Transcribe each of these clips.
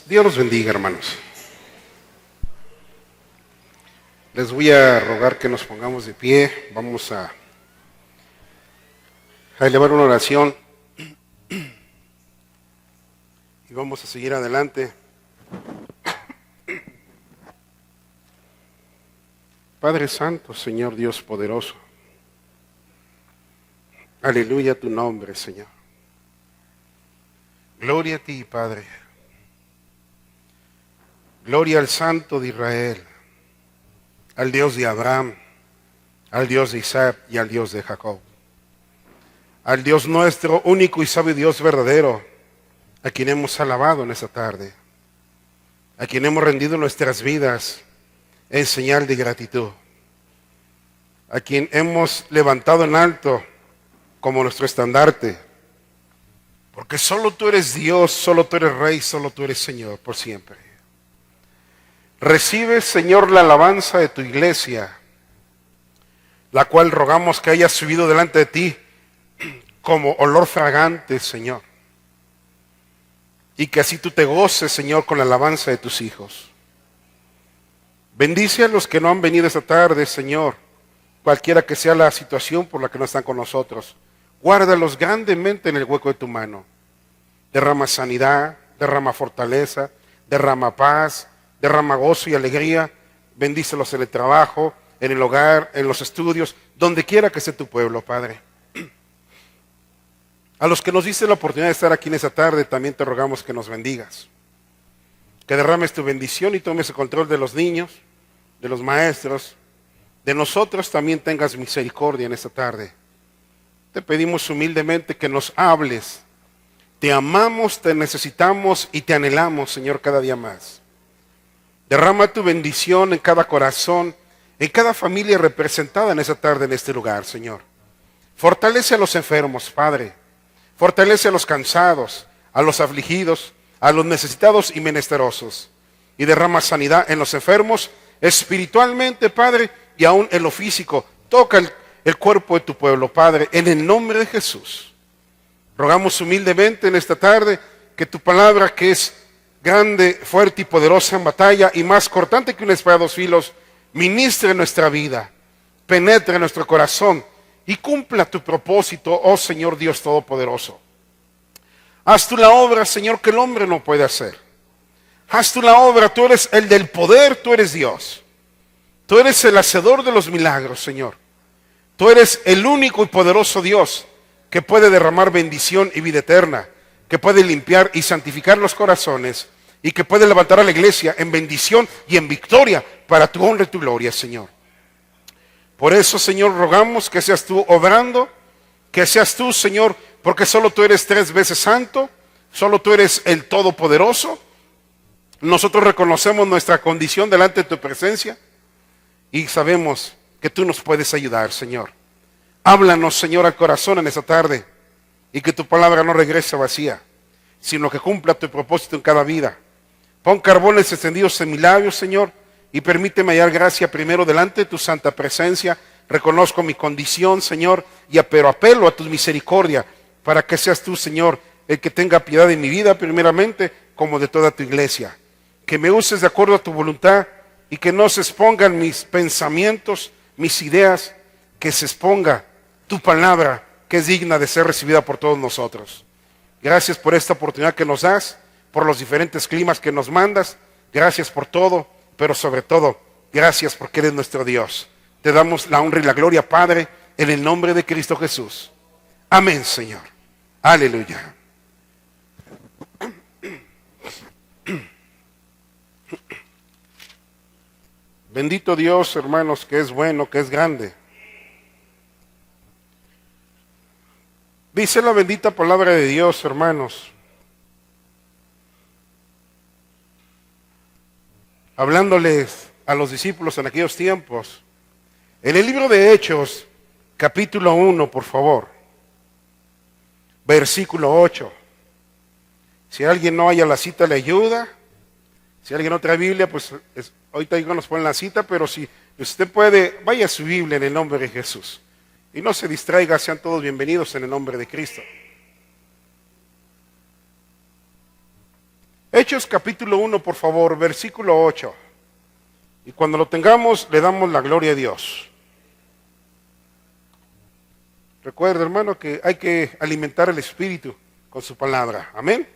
Dios los bendiga, hermanos. Les voy a rogar que nos pongamos de pie. Vamos a elevar una oración y vamos a seguir adelante. Padre Santo, Señor Dios poderoso, aleluya a tu nombre, Señor. Gloria a ti, Padre. Gloria al Santo de Israel, al Dios de Abraham, al Dios de Isaac y al Dios de Jacob. Al Dios nuestro, único y sabio Dios verdadero, a quien hemos alabado en esta tarde, a quien hemos rendido nuestras vidas en señal de gratitud, a quien hemos levantado en alto como nuestro estandarte, porque solo tú eres Dios, solo tú eres Rey, solo tú eres Señor por siempre. Recibe, Señor, la alabanza de tu iglesia, la cual rogamos que haya subido delante de ti como olor fragante, Señor, y que así tú te goces, Señor, con la alabanza de tus hijos. Bendice a los que no han venido esta tarde, Señor, cualquiera que sea la situación por la que no están con nosotros. Guárdalos grandemente en el hueco de tu mano. Derrama sanidad, derrama fortaleza, derrama paz, derrama gozo y alegría. Bendícelos en el trabajo, en el hogar, en los estudios, donde quiera que esté tu pueblo, Padre. A los que nos diste la oportunidad de estar aquí en esta tarde, también te rogamos que nos bendigas. Que derrames tu bendición y tomes el control de los niños, de los maestros, de nosotros también tengas misericordia en esta tarde. Te pedimos humildemente que nos hables. Te amamos, te necesitamos y te anhelamos, Señor, cada día más. Derrama tu bendición en cada corazón, en cada familia representada en esta tarde en este lugar, Señor. Fortalece a los enfermos, Padre. Fortalece a los cansados, a los afligidos, a los necesitados y menesterosos. Y derrama sanidad en los enfermos espiritualmente, Padre, y aún en lo físico. Toca el cuerpo de tu pueblo, Padre, en el nombre de Jesús. Rogamos humildemente en esta tarde que tu palabra, que es grande, fuerte y poderosa en batalla y más cortante que una espada de dos filos, ministre en nuestra vida, penetre en nuestro corazón y cumpla tu propósito, oh Señor Dios Todopoderoso. Haz tú la obra, Señor, que el hombre no puede hacer. Haz tú la obra, tú eres el del poder, tú eres Dios. Tú eres el hacedor de los milagros, Señor. Tú eres el único y poderoso Dios que puede derramar bendición y vida eterna, que puede limpiar y santificar los corazones y que puede levantar a la iglesia en bendición y en victoria para tu honra y tu gloria, Señor. Por eso, Señor, rogamos que seas tú obrando, que seas tú, Señor, porque solo tú eres 3 veces santo, solo tú eres el Todopoderoso. Nosotros reconocemos nuestra condición delante de tu presencia y sabemos que tú nos puedes ayudar, Señor. Háblanos, Señor, al corazón en esta tarde y que tu palabra no regrese vacía, sino que cumpla tu propósito en cada vida. Pon carbones encendidos en mis labios, Señor, y permíteme hallar gracia primero delante de tu santa presencia. Reconozco mi condición, Señor, pero apelo a tu misericordia para que seas tú, Señor, el que tenga piedad de mi vida primeramente, como de toda tu iglesia. Que me uses de acuerdo a tu voluntad y que no se expongan mis pensamientos, mis ideas, que se exponga tu palabra, que es digna de ser recibida por todos nosotros. Gracias por esta oportunidad que nos das, por los diferentes climas que nos mandas. Gracias por todo, pero sobre todo, gracias porque eres nuestro Dios. Te damos la honra y la gloria, Padre, en el nombre de Cristo Jesús. Amén, Señor. Aleluya. Bendito Dios, hermanos, que es bueno, que es grande. Dice la bendita palabra de Dios, hermanos, hablándoles a los discípulos en aquellos tiempos, en el libro de Hechos, capítulo 1, por favor, versículo 8. Si alguien no haya la cita, le ayuda. Si alguien no trae Biblia, pues ahorita nos ponen la cita, pero si usted puede, vaya a su Biblia en el nombre de Jesús. Y no se distraiga, sean todos bienvenidos en el nombre de Cristo. Hechos capítulo 1, por favor, versículo 8. Y cuando lo tengamos, le damos la gloria a Dios. Recuerda, hermano, que hay que alimentar el espíritu con su palabra. Amén.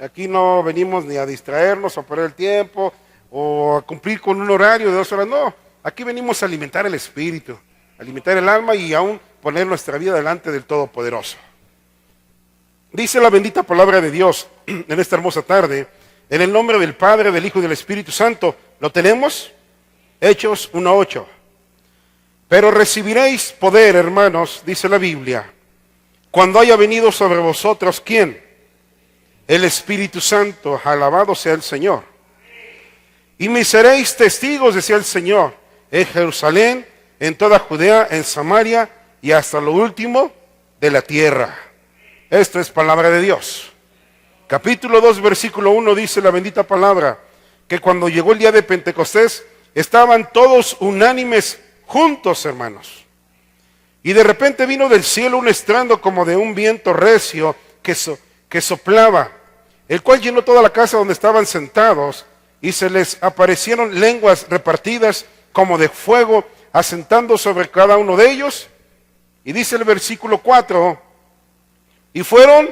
Aquí no venimos ni a distraernos, a perder el tiempo, o a cumplir con un horario de 2 horas. No, aquí venimos a alimentar el espíritu, alimentar el alma y aún poner nuestra vida delante del Todopoderoso. Dice la bendita palabra de Dios en esta hermosa tarde, en el nombre del Padre, del Hijo y del Espíritu Santo. ¿Lo tenemos? Hechos 1:8. Pero recibiréis poder, hermanos, dice la Biblia, cuando haya venido sobre vosotros, ¿quién? El Espíritu Santo. Alabado sea el Señor. Y me seréis testigos, decía el Señor, en Jerusalén, en toda Judea, en Samaria y hasta lo último de la tierra. Esto es palabra de Dios. Capítulo 2, versículo 1 dice la bendita palabra, que cuando llegó el día de Pentecostés, estaban todos unánimes juntos, hermanos. Y de repente vino del cielo un estruendo como de un viento recio que soplaba, el cual llenó toda la casa donde estaban sentados, y se les aparecieron lenguas repartidas como de fuego, asentando sobre cada uno de ellos. Y dice el versículo 4, y fueron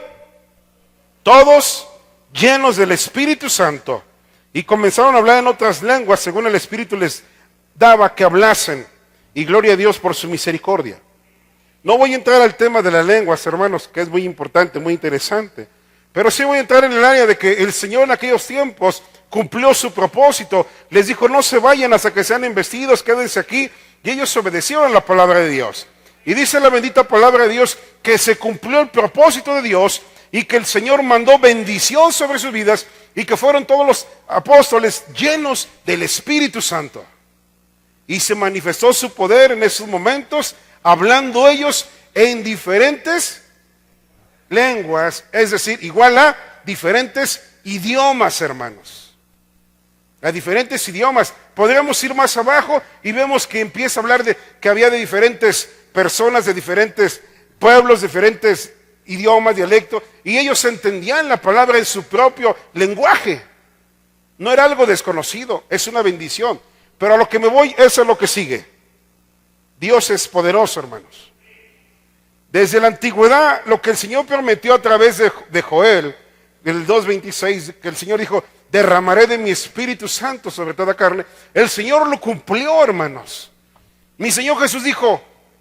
todos llenos del Espíritu Santo, y comenzaron a hablar en otras lenguas, según el Espíritu les daba que hablasen, y gloria a Dios por su misericordia. No voy a entrar al tema de las lenguas, hermanos, que es muy importante, muy interesante, pero sí voy a entrar en el área de que el Señor en aquellos tiempos cumplió su propósito. Les dijo, no se vayan hasta que sean investidos, quédense aquí, y ellos obedecieron la palabra de Dios. Y dice la bendita palabra de Dios que se cumplió el propósito de Dios y que el Señor mandó bendición sobre sus vidas y que fueron todos los apóstoles llenos del Espíritu Santo. Y se manifestó su poder en esos momentos, hablando ellos en diferentes lenguas, es decir, igual a diferentes idiomas, hermanos. A diferentes idiomas. Podríamos ir más abajo y vemos que empieza a hablar de que había de diferentes personas, de diferentes pueblos, diferentes idiomas, dialectos, y ellos entendían la palabra en su propio lenguaje. No era algo desconocido, es una bendición. Pero a lo que me voy, eso es lo que sigue. Dios es poderoso, hermanos. Desde la antigüedad, lo que el Señor prometió a través de Joel, del 2:26, que el Señor dijo, derramaré de mi Espíritu Santo sobre toda carne, el Señor lo cumplió, hermanos. Mi Señor Jesús dijo,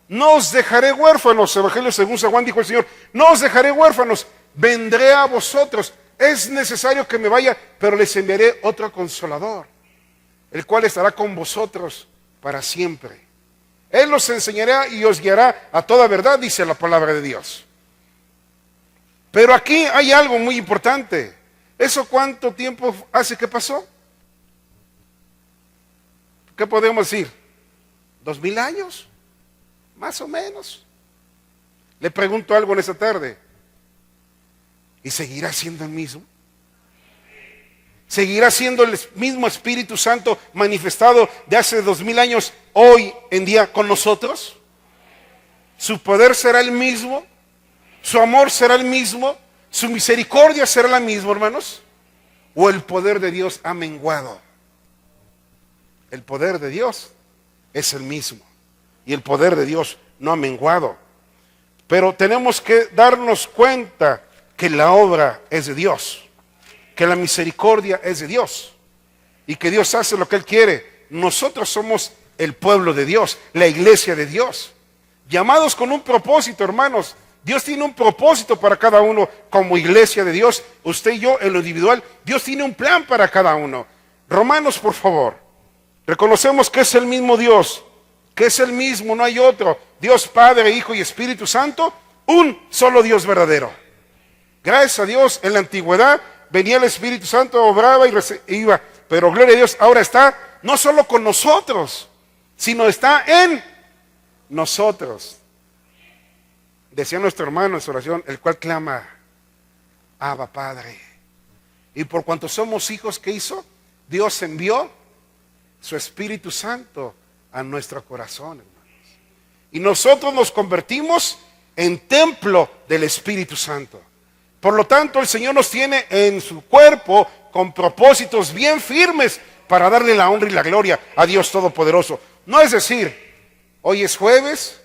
no os dejaré huérfanos, Evangelio según San Juan dijo el Señor, no os dejaré huérfanos, vendré a vosotros. Es necesario que me vaya, pero les enviaré otro consolador, el cual estará con vosotros para siempre. Él os enseñará y os guiará a toda verdad, dice la palabra de Dios. Pero aquí hay algo muy importante. ¿Eso cuánto tiempo hace que pasó? ¿Qué podemos decir? ¿2000 años? Más o menos. Le pregunto algo en esta tarde. ¿Y seguirá siendo el mismo? ¿Seguirá siendo el mismo Espíritu Santo manifestado de hace 2000 años hoy en día con nosotros? ¿Su poder será el mismo? ¿Su amor será el mismo? ¿Su misericordia será la misma, hermanos? ¿O el poder de Dios ha menguado? El poder de Dios es el mismo. Y el poder de Dios no ha menguado. Pero tenemos que darnos cuenta que la obra es de Dios, que la misericordia es de Dios y que Dios hace lo que Él quiere. Nosotros somos el pueblo de Dios, la iglesia de Dios, llamados con un propósito, hermanos. Dios tiene un propósito para cada uno como iglesia de Dios. Usted y yo en lo individual, Dios tiene un plan para cada uno. Romanos, por favor. Reconocemos que es el mismo Dios, que es el mismo, no hay otro. Dios Padre, Hijo y Espíritu Santo, un solo Dios verdadero. Gracias a Dios, en la antigüedad venía el Espíritu Santo, obraba y iba. Pero gloria a Dios, ahora está no solo con nosotros, sino está en nosotros. Decía nuestro hermano en su oración, el cual clama, Abba Padre. Y por cuanto somos hijos, ¿qué hizo? Dios envió su Espíritu Santo a nuestro corazón, hermanos. Y nosotros nos convertimos en templo del Espíritu Santo. Por lo tanto, el Señor nos tiene en su cuerpo con propósitos bien firmes para darle la honra y la gloria a Dios Todopoderoso. No es decir, hoy es jueves,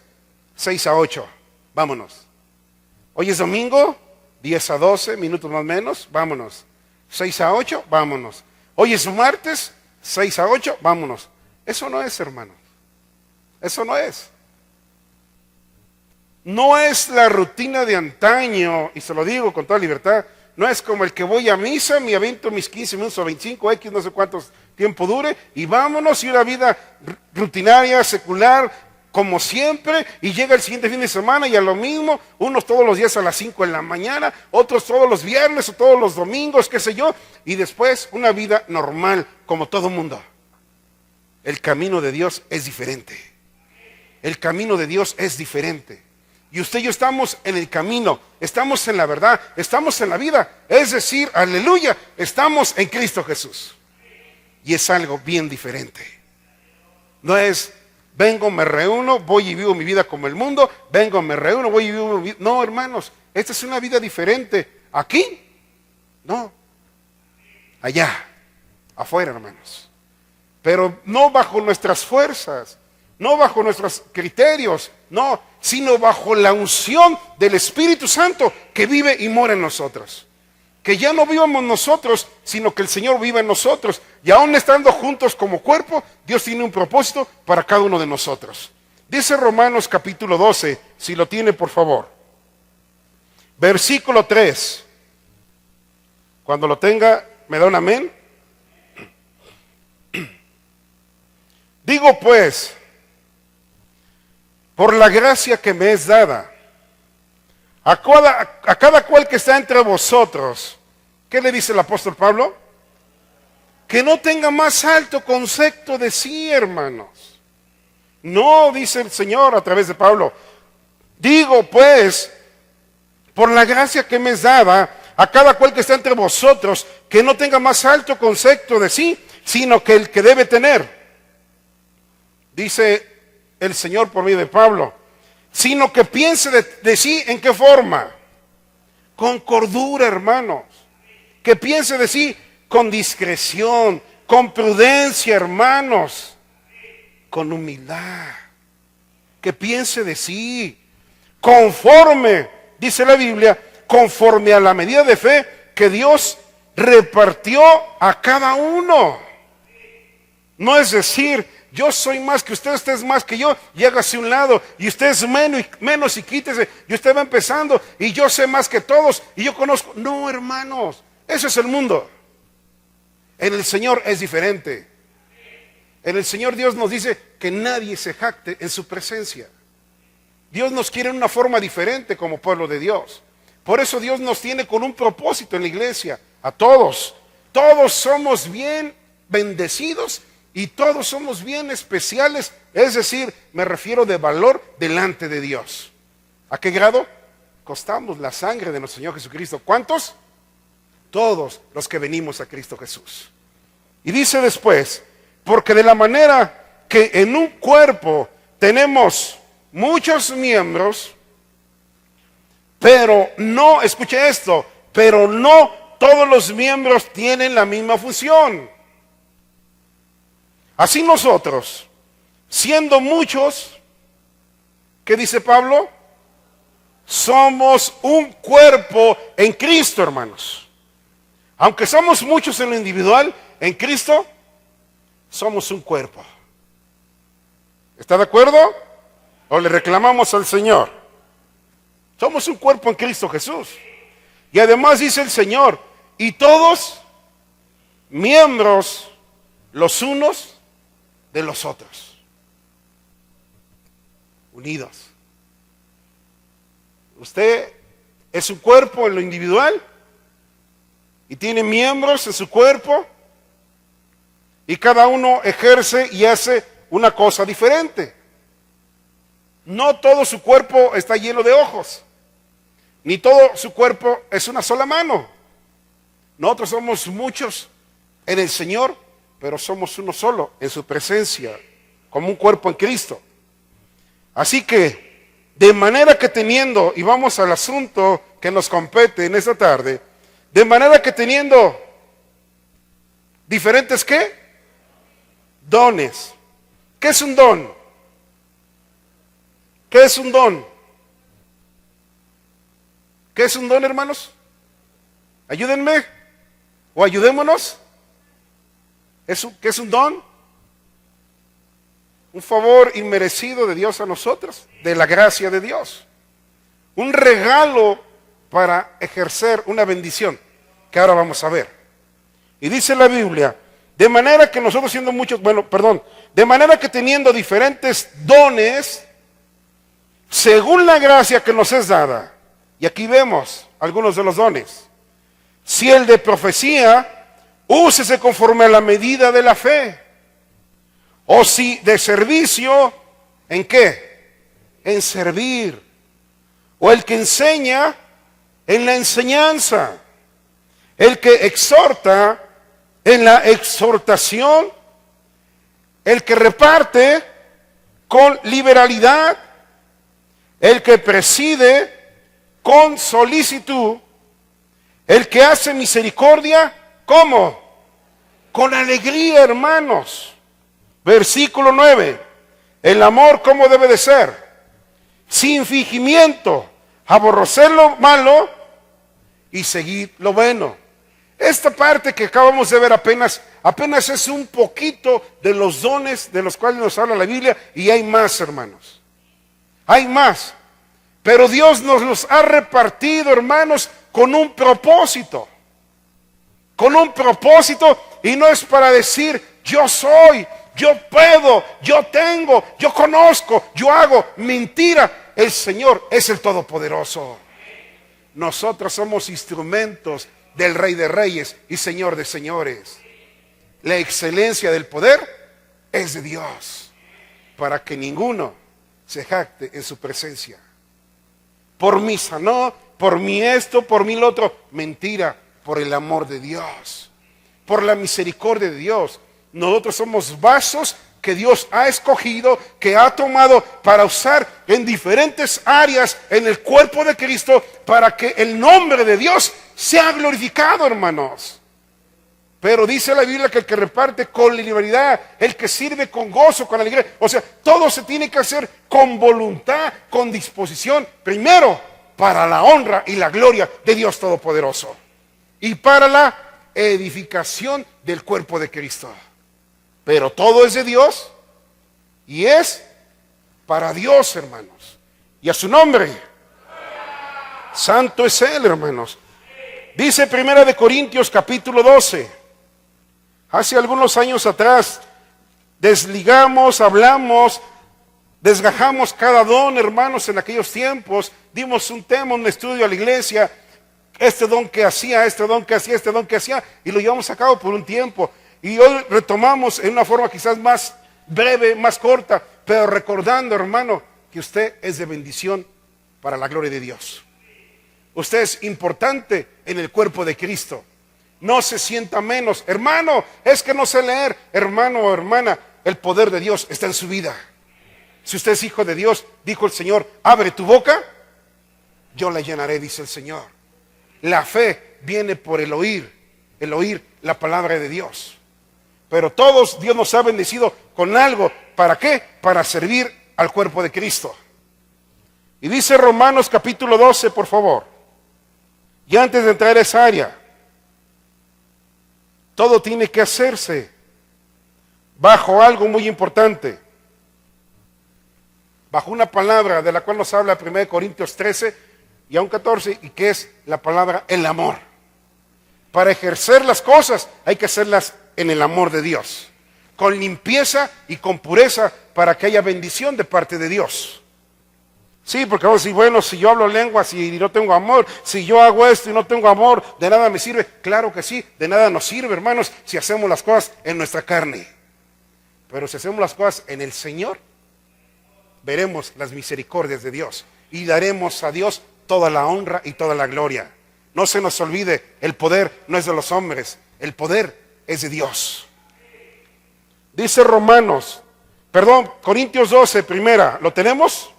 6 a 8, vámonos. Hoy es domingo, 10 a 12, minutos más o menos, vámonos. 6 a 8, vámonos. Hoy es martes, 6 a 8, vámonos. Eso no es, hermanos. Eso no es. No es la rutina de antaño, y se lo digo con toda libertad, no es como el que voy a misa, me avento mis 15 minutos o 25, X, no sé cuántos tiempo dure, y vámonos, y una vida rutinaria, secular, como siempre, y llega el siguiente fin de semana y a lo mismo, unos todos los días a las 5 de la mañana, otros todos los viernes o todos los domingos, qué sé yo, y después una vida normal, como todo mundo. El camino de Dios es diferente. El camino de Dios es diferente. Y usted y yo estamos en el camino, estamos en la verdad, estamos en la vida. Es decir, aleluya, estamos en Cristo Jesús. Y es algo bien diferente. No es, vengo, me reúno, voy y vivo mi vida como el mundo, vengo, me reúno, voy y vivo mi vida. No, hermanos, esta es una vida diferente. Aquí, no. Allá, afuera, hermanos. Pero no bajo nuestras fuerzas, no bajo nuestros criterios, no, sino bajo la unción del Espíritu Santo que vive y mora en nosotros. Que ya no vivamos nosotros, sino que el Señor vive en nosotros. Y aún estando juntos como cuerpo, Dios tiene un propósito para cada uno de nosotros. Dice Romanos capítulo 12, si lo tiene por favor. Versículo 3. Cuando lo tenga, ¿me da un amén? Digo pues, por la gracia que me es dada, a cada cual que está entre vosotros, ¿qué le dice el apóstol Pablo? Que no tenga más alto concepto de sí, hermanos. No, dice el Señor a través de Pablo. Digo pues, por la gracia que me es dada, a cada cual que está entre vosotros, que no tenga más alto concepto de sí, sino que el que debe tener. Dice el Señor por medio de Pablo, sino que piense de sí en qué forma. Con cordura, hermanos. Que piense de sí con discreción, con prudencia, hermanos. Con humildad. Que piense de sí conforme, dice la Biblia, conforme a la medida de fe que Dios repartió a cada uno. No es decir, yo soy más que usted es más que yo, y hágase un lado, y usted es menos y quítese, y usted va empezando, y yo sé más que todos, y yo conozco. No, hermanos, ese es el mundo. En el Señor es diferente. En el Señor Dios nos dice que nadie se jacte en su presencia. Dios nos quiere en una forma diferente como pueblo de Dios. Por eso Dios nos tiene con un propósito en la iglesia, a todos. Todos somos bien bendecidos y todos somos bien especiales, es decir, me refiero de valor delante de Dios. ¿A qué grado? Costamos la sangre de nuestro Señor Jesucristo. ¿Cuántos? Todos los que venimos a Cristo Jesús. Y dice después, porque de la manera que en un cuerpo tenemos muchos miembros, pero no, escuche esto, pero no todos los miembros tienen la misma función. Así nosotros, siendo muchos, ¿qué dice Pablo? Somos un cuerpo en Cristo, hermanos. Aunque somos muchos en lo individual, en Cristo somos un cuerpo. ¿Está de acuerdo? ¿O le reclamamos al Señor? Somos un cuerpo en Cristo Jesús. Y además dice el Señor, y todos miembros los unos de los otros, unidos. Usted es un cuerpo en lo individual y tiene miembros en su cuerpo y cada uno ejerce y hace una cosa diferente. No todo su cuerpo está lleno de ojos, ni todo su cuerpo es una sola mano. Nosotros somos muchos en el Señor, pero somos uno solo en su presencia, como un cuerpo en Cristo. Así que De manera que teniendo, y vamos al asunto que nos compete en esta tarde, de manera que teniendo diferentes ¿qué? Dones. ¿Qué es un don? ¿Qué es un don? ¿Qué es un don, hermanos? Ayúdenme o ayudémonos. ¿Qué es un don? Un favor inmerecido de Dios a nosotros, de la gracia de Dios. Un regalo para ejercer una bendición, que ahora vamos a ver. Y dice la Biblia, de manera que nosotros siendo muchos, de manera que teniendo diferentes dones, según la gracia que nos es dada, y aquí vemos algunos de los dones. Si el de profecía, úsese conforme a la medida de la fe. O si de servicio, ¿en qué? En servir. O el que enseña, en la enseñanza. El que exhorta, en la exhortación. El que reparte, con liberalidad. El que preside, con solicitud. El que hace misericordia, ¿cómo? Con alegría, hermanos. Versículo 9. El amor, ¿cómo debe de ser? Sin fingimiento, aborrecer lo malo y seguir lo bueno. Esta parte que acabamos de ver apenas es un poquito de los dones de los cuales nos habla la Biblia, y hay más, hermanos. Hay más. Pero Dios nos los ha repartido, hermanos, con un propósito. Con un propósito, y no es para decir, yo soy, yo puedo, yo tengo, yo conozco, yo hago. Mentira, el Señor es el Todopoderoso. Nosotros somos instrumentos del Rey de Reyes y Señor de Señores. La excelencia del poder es de Dios, para que ninguno se jacte en su presencia. Por mí sanó, por mí esto, por mí lo otro. Mentira, por el amor de Dios, por la misericordia de Dios. Nosotros somos vasos que Dios ha escogido, que ha tomado para usar en diferentes áreas en el cuerpo de Cristo, para que el nombre de Dios sea glorificado, hermanos. Pero dice la Biblia que el que reparte con liberalidad, el que sirve con gozo, con alegría, o sea, todo se tiene que hacer con voluntad, con disposición, primero para la honra y la gloria de Dios Todopoderoso, y para la edificación del cuerpo de Cristo. Pero todo es de Dios y es para Dios, hermanos. Y a su nombre. Santo es Él, hermanos. Dice 1 Corintios capítulo 12. Hace algunos años atrás desligamos, hablamos, desgajamos cada don, hermanos, en aquellos tiempos. Dimos un tema, un estudio a la iglesia. Este don que hacía, este don que hacía, este don que hacía. Y lo llevamos a cabo por un tiempo. Y hoy retomamos en una forma quizás más breve, más corta, pero recordando, hermano, que usted es de bendición para la gloria de Dios. Usted es importante en el cuerpo de Cristo. No se sienta menos. Hermano, es que no sé leer. Hermano o hermana, el poder de Dios está en su vida. Si usted es hijo de Dios, dijo el Señor, abre tu boca, yo la llenaré, dice el Señor. La fe viene por el oír la palabra de Dios. Pero todos Dios nos ha bendecido con algo. ¿Para qué? Para servir al cuerpo de Cristo. Y dice Romanos capítulo 12, por favor. Y antes de entrar a esa área, todo tiene que hacerse bajo algo muy importante. Bajo una palabra de la cual nos habla 1 Corintios 13 y aún 14, y que es la palabra el amor. Para ejercer las cosas hay que hacerlas en el amor de Dios, con limpieza y con pureza, para que haya bendición de parte de Dios. Sí, porque vamos a decir, bueno, si yo hablo lenguas y no tengo amor, si yo hago esto y no tengo amor, de nada me sirve. Claro que sí, de nada nos sirve, hermanos, si hacemos las cosas en nuestra carne. Pero si hacemos las cosas en el Señor, veremos las misericordias de Dios y daremos a Dios toda la honra y toda la gloria. No se nos olvide, el poder no es de los hombres, el poder es de Dios. Dice Corintios 12, primera, ¿lo tenemos?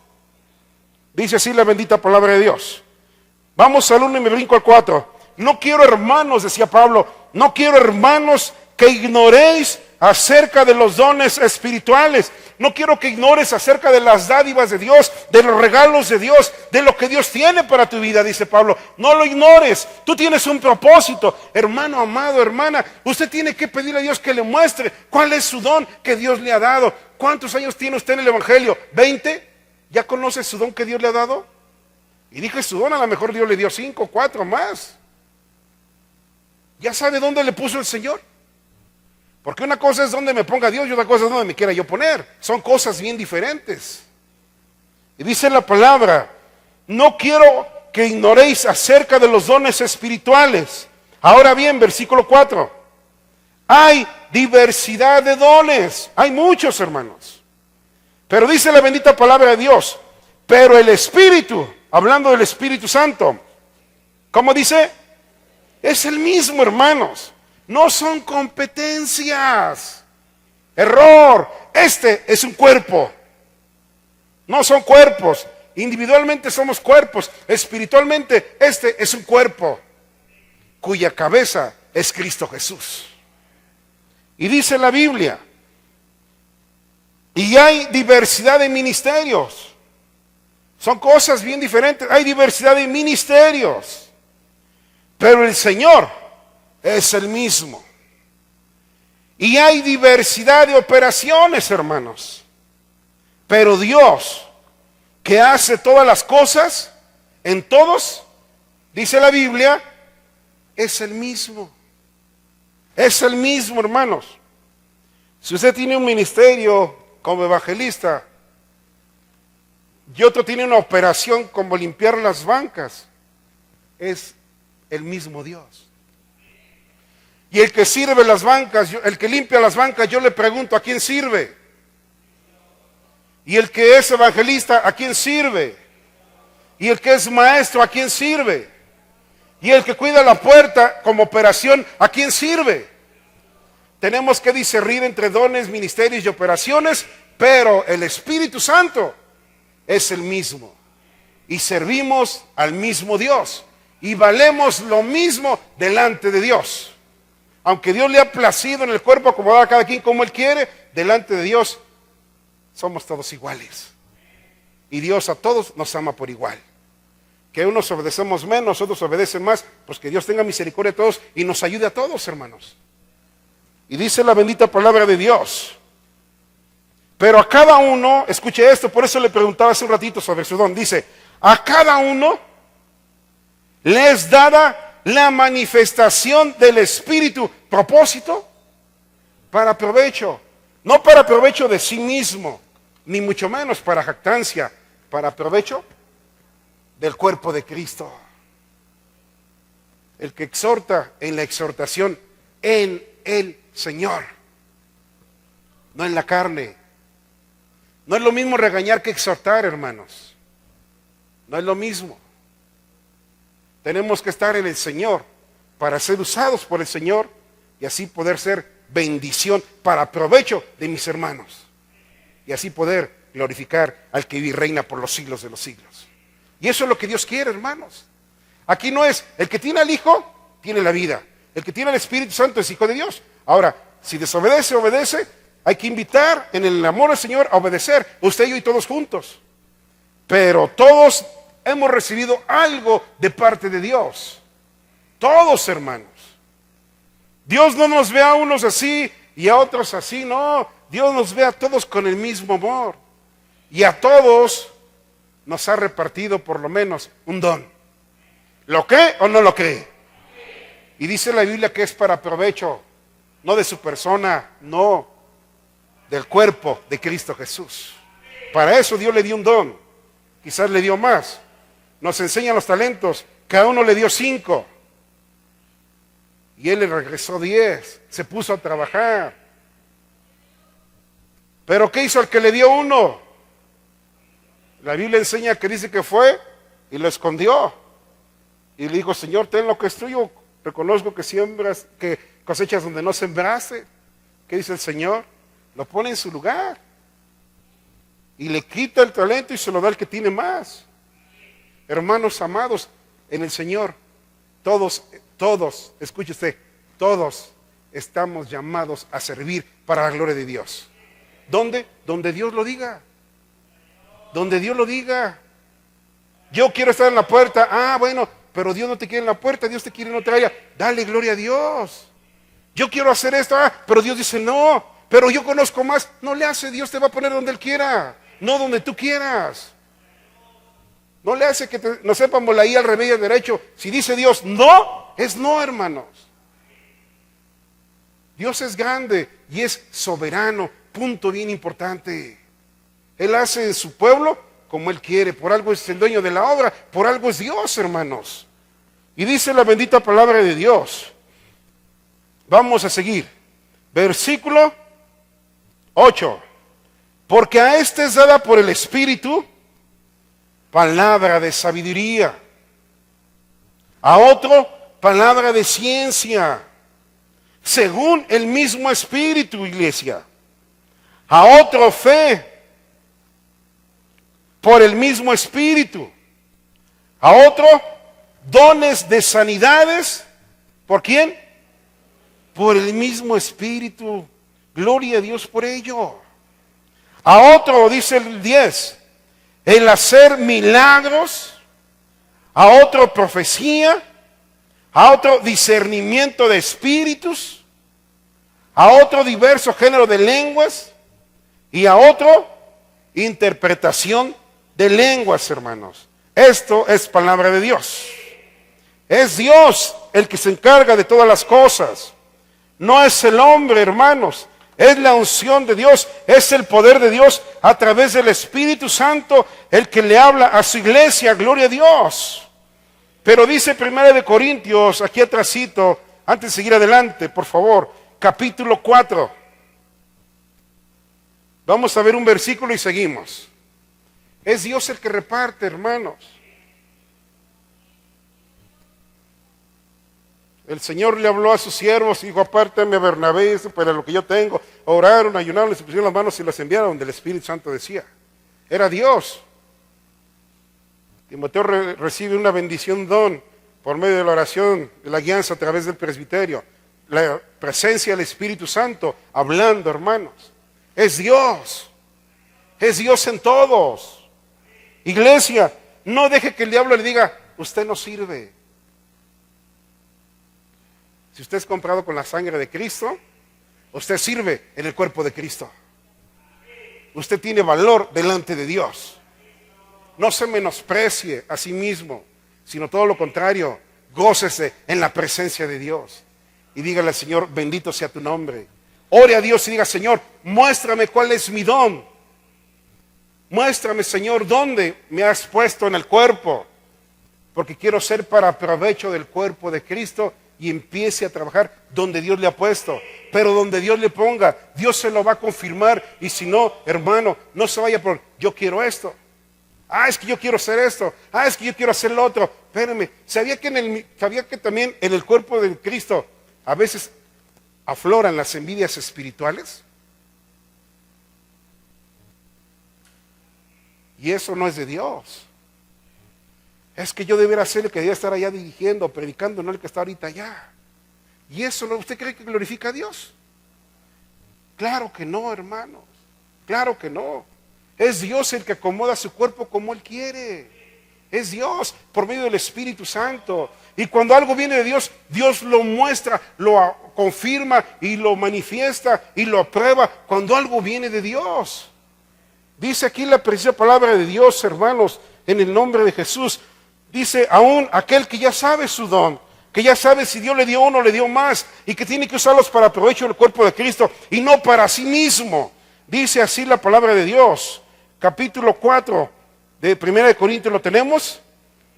Dice así la bendita palabra de Dios. Vamos al 1 y me brinco al 4. No quiero, hermanos, decía Pablo, no quiero, hermanos, que ignoréis acerca de los dones espirituales. No quiero que ignores acerca de las dádivas de Dios, de los regalos de Dios, de lo que Dios tiene para tu vida, dice Pablo. No lo ignores. Tú tienes un propósito. Hermano amado, hermana, usted tiene que pedirle a Dios que le muestre cuál es su don que Dios le ha dado. ¿Cuántos años tiene usted en el Evangelio? ¿20? ¿Ya conoce su don que Dios le ha dado? Y dije su don, a lo mejor Dios le dio 5, 4 más. ¿Ya sabe dónde le puso el Señor? Porque una cosa es donde me ponga Dios y otra cosa es donde me quiera yo poner. Son cosas bien diferentes. Y dice la palabra, no quiero que ignoréis acerca de los dones espirituales. Ahora bien, versículo 4. Hay diversidad de dones. Hay muchos, hermanos. Pero dice la bendita palabra de Dios, pero el Espíritu, hablando del Espíritu Santo, ¿cómo dice? Es el mismo, hermanos. No son competencias. Error. Este es un cuerpo. No son cuerpos. Individualmente somos cuerpos. Espiritualmente este es un cuerpo cuya cabeza es Cristo Jesús. Y dice la Biblia, y hay diversidad de ministerios. Son cosas bien diferentes. Hay diversidad de ministerios. Pero el Señor es el mismo. Y hay diversidad de operaciones, hermanos. Pero Dios, que hace todas las cosas, en todos, dice la Biblia, es el mismo. Es el mismo, hermanos. Si usted tiene un ministerio como evangelista y otro tiene una operación como limpiar las bancas, es el mismo Dios. Y el que sirve las bancas, el que limpia las bancas, yo le pregunto, ¿a quién sirve? Y el que es evangelista, ¿a quién sirve? Y el que es maestro, ¿a quién sirve? Y el que cuida la puerta como operación, ¿a quién sirve? Tenemos que discernir entre dones, ministerios y operaciones, pero el Espíritu Santo es el mismo. Y servimos al mismo Dios. Y valemos lo mismo delante de Dios. Aunque Dios le ha placido en el cuerpo acomodar a cada quien como Él quiere, delante de Dios somos todos iguales. Y Dios a todos nos ama por igual. Que unos obedecemos menos, otros obedecen más, pues que Dios tenga misericordia de todos y nos ayude a todos, hermanos. Y dice la bendita palabra de Dios. Pero a cada uno, escuche esto, por eso le preguntaba hace un ratito sobre su don. Dice, a cada uno le es dada la manifestación del Espíritu. ¿Propósito? Para provecho. No para provecho de sí mismo, ni mucho menos para jactancia, para provecho del cuerpo de Cristo. El que exhorta en la exhortación en el Señor, no en la carne. No es lo mismo regañar que exhortar, hermanos. No es lo mismo. Tenemos que estar en el Señor para ser usados por el Señor y así poder ser bendición para provecho de mis hermanos. Y así poder glorificar al que vive y reina por los siglos de los siglos. Y eso es lo que Dios quiere, hermanos. Aquí no es, el que tiene al Hijo, tiene la vida. El que tiene al Espíritu Santo es hijo de Dios. Ahora, si desobedece, obedece. Hay que invitar en el amor al Señor a obedecer. Usted y yo y todos juntos. Pero todos hemos recibido algo de parte de Dios. Todos, hermanos. Dios no nos ve a unos así y a otros así, no. Dios nos ve a todos con el mismo amor. Y a todos nos ha repartido por lo menos un don. ¿Lo cree o no lo cree? Y dice la Biblia que es para provecho, no de su persona, no, del cuerpo de Cristo Jesús. Para eso Dios le dio un don, quizás le dio más. Nos enseñan los talentos, cada uno le dio 5. Y él le regresó 10, se puso a trabajar. ¿Pero qué hizo el que le dio 1? La Biblia enseña que dice que fue y lo escondió. Y le dijo, Señor, ten lo que es tuyo. Reconozco que siembras, que cosechas donde no sembraste. ¿Qué dice el Señor? Lo pone en su lugar. Y le quita el talento y se lo da al que tiene más. Hermanos amados en el Señor, todos, escúchese, todos estamos llamados a servir para la gloria de Dios. ¿Dónde? Donde Dios lo diga. Donde Dios lo diga. Yo quiero estar en la puerta. Ah, bueno, pero Dios no te quiere en la puerta, Dios te quiere en otra área. Dale gloria a Dios. Yo quiero hacer esto, pero Dios dice no. Pero yo conozco más. No le hace, Dios te va a poner donde Él quiera, no donde tú quieras. No le hace que nos sepamos la I al revés y al derecho. Si dice Dios no, es no, hermanos. Dios es grande y es soberano. Punto bien importante. Él hace en su pueblo como Él quiere. Por algo es el dueño de la obra. Por algo es Dios, hermanos. Y dice la bendita palabra de Dios. Vamos a seguir. Versículo 8. Porque a este es dada por el Espíritu palabra de sabiduría. A otro, palabra de ciencia. Según el mismo Espíritu, iglesia. A otro, fe. Por el mismo Espíritu. A otro, dones de sanidades. ¿Por quién? Por el mismo Espíritu. Gloria a Dios por ello. A otro, dice el 10, el hacer milagros. A otro, profecía. A otro, discernimiento de espíritus. A otro, diverso género de lenguas. Y a otro, interpretación de lenguas, hermanos. Esto es palabra de Dios. Es Dios el que se encarga de todas las cosas. No es el hombre, hermanos. Es la unción de Dios, es el poder de Dios a través del Espíritu Santo el que le habla a su iglesia, gloria a Dios. Pero dice 1 Corintios, aquí atrásito, antes de seguir adelante, por favor, capítulo 4. Vamos a ver un versículo y seguimos. Es Dios el que reparte, hermanos. El Señor le habló a sus siervos y dijo, apártame a Bernabé, eso para lo que yo tengo. Oraron, ayunaron, les pusieron las manos y las enviaron donde el Espíritu Santo decía. Era Dios. Timoteo recibe una bendición, don, por medio de la oración, de la guianza a través del presbiterio. La presencia del Espíritu Santo, hablando, hermanos. Es Dios. Es Dios en todos. Iglesia, no deje que el diablo le diga, usted no sirve. Si usted es comprado con la sangre de Cristo, usted sirve en el cuerpo de Cristo. Usted tiene valor delante de Dios. No se menosprecie a sí mismo, sino todo lo contrario, gócese en la presencia de Dios. Y dígale al Señor, bendito sea tu nombre. Ore a Dios y diga, Señor, muéstrame cuál es mi don. Muéstrame, Señor, dónde me has puesto en el cuerpo. Porque quiero ser para provecho del cuerpo de Cristo y empiece a trabajar donde Dios le ha puesto. Pero donde Dios le ponga, Dios se lo va a confirmar. Y si no, hermano, no se vaya por, yo quiero esto. Ah, es que yo quiero hacer esto. Ah, es que yo quiero hacer lo otro. Espérenme, ¿sabía que también en el cuerpo de Cristo a veces afloran las envidias espirituales? Y eso no es de Dios. Es que yo debería ser el que debería estar allá dirigiendo, predicando, no el que está ahorita allá. ¿Y eso usted cree que glorifica a Dios? Claro que no, hermanos. Claro que no. Es Dios el que acomoda su cuerpo como Él quiere. Es Dios por medio del Espíritu Santo. Y cuando algo viene de Dios, Dios lo muestra, lo confirma y lo manifiesta y lo aprueba cuando algo viene de Dios. Dice aquí la preciosa palabra de Dios, hermanos, en el nombre de Jesús. Dice, aún aquel que ya sabe su don, que ya sabe si Dios le dio uno, le dio más, y que tiene que usarlos para provecho del cuerpo de Cristo, y no para sí mismo. Dice así la palabra de Dios, capítulo 4 de 1 Corintios, ¿lo tenemos?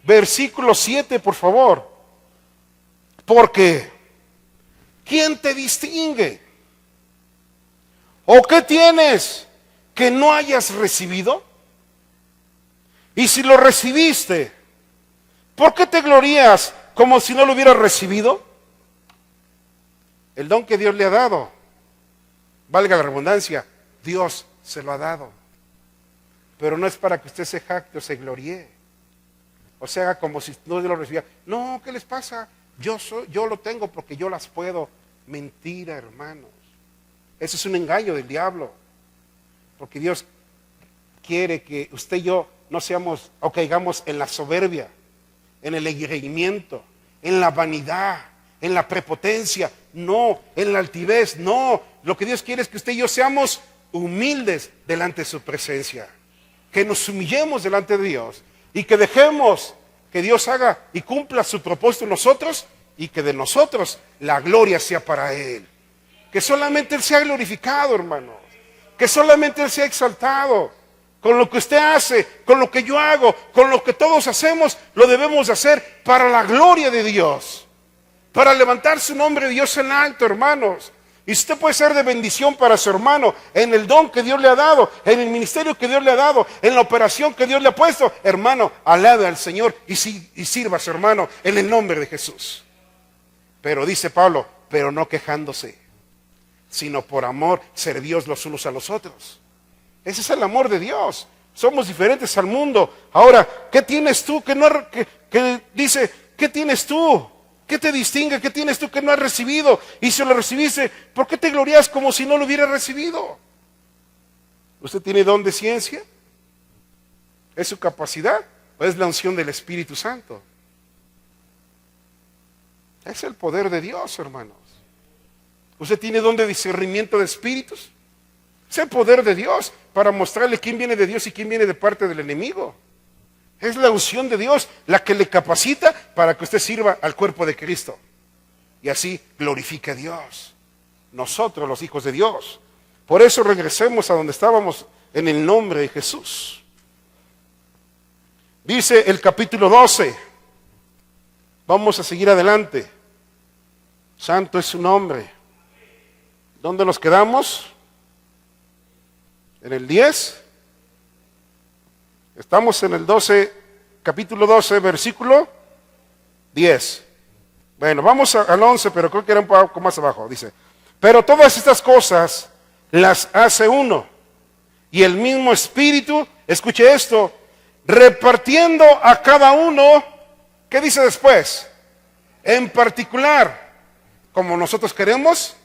Versículo 7, por favor. Porque, ¿quién te distingue? ¿O qué tienes que no hayas recibido? Y si lo recibiste, ¿por qué te glorías como si no lo hubieras recibido? El don que Dios le ha dado, valga la redundancia, Dios se lo ha dado. Pero no es para que usted se jacte o se gloríe. O sea, como si no lo recibiera. No, ¿qué les pasa? Yo lo tengo porque yo las puedo. Mentira, hermanos. Eso es un engaño del diablo. Porque Dios quiere que usted y yo no seamos o caigamos en la soberbia, en el engreimiento, en la vanidad, en la prepotencia, no, en la altivez, no. Lo que Dios quiere es que usted y yo seamos humildes delante de su presencia, que nos humillemos delante de Dios y que dejemos que Dios haga y cumpla su propósito en nosotros y que de nosotros la gloria sea para Él. Que solamente Él sea glorificado, hermanos, que solamente Él sea exaltado. Con lo que usted hace, con lo que yo hago, con lo que todos hacemos, lo debemos hacer para la gloria de Dios, para levantar su nombre de Dios en alto, hermanos. Y usted puede ser de bendición para su hermano en el don que Dios le ha dado, en el ministerio que Dios le ha dado, en la operación que Dios le ha puesto. Hermano, alabe al Señor y sirva a su hermano en el nombre de Jesús. Pero dice Pablo, pero no quejándose, sino por amor servíos los unos a los otros. Ese es el amor de Dios. Somos diferentes al mundo. Ahora, ¿qué tienes tú que dice, qué tienes tú? ¿Qué te distingue? ¿Qué tienes tú que no has recibido? Y si lo recibiste, ¿por qué te glorias como si no lo hubiera recibido? ¿Usted tiene don de ciencia? ¿Es su capacidad? ¿O es la unción del Espíritu Santo? Es el poder de Dios, hermanos. ¿Usted tiene don de discernimiento de espíritus? Es el poder de Dios para mostrarle quién viene de Dios y quién viene de parte del enemigo. Es la unción de Dios la que le capacita para que usted sirva al cuerpo de Cristo. Y así glorifique a Dios. Nosotros, los hijos de Dios. Por eso regresemos a donde estábamos en el nombre de Jesús. Dice el capítulo 12. Vamos a seguir adelante. Santo es su nombre. ¿Dónde nos quedamos? En el 10. Estamos en el 12, capítulo 12, versículo 10. Bueno, vamos al 11, pero creo que era un poco más abajo. Dice, pero todas estas cosas las hace uno, y el mismo Espíritu, escuche esto, repartiendo a cada uno, ¿qué dice después? En particular, como nosotros queremos.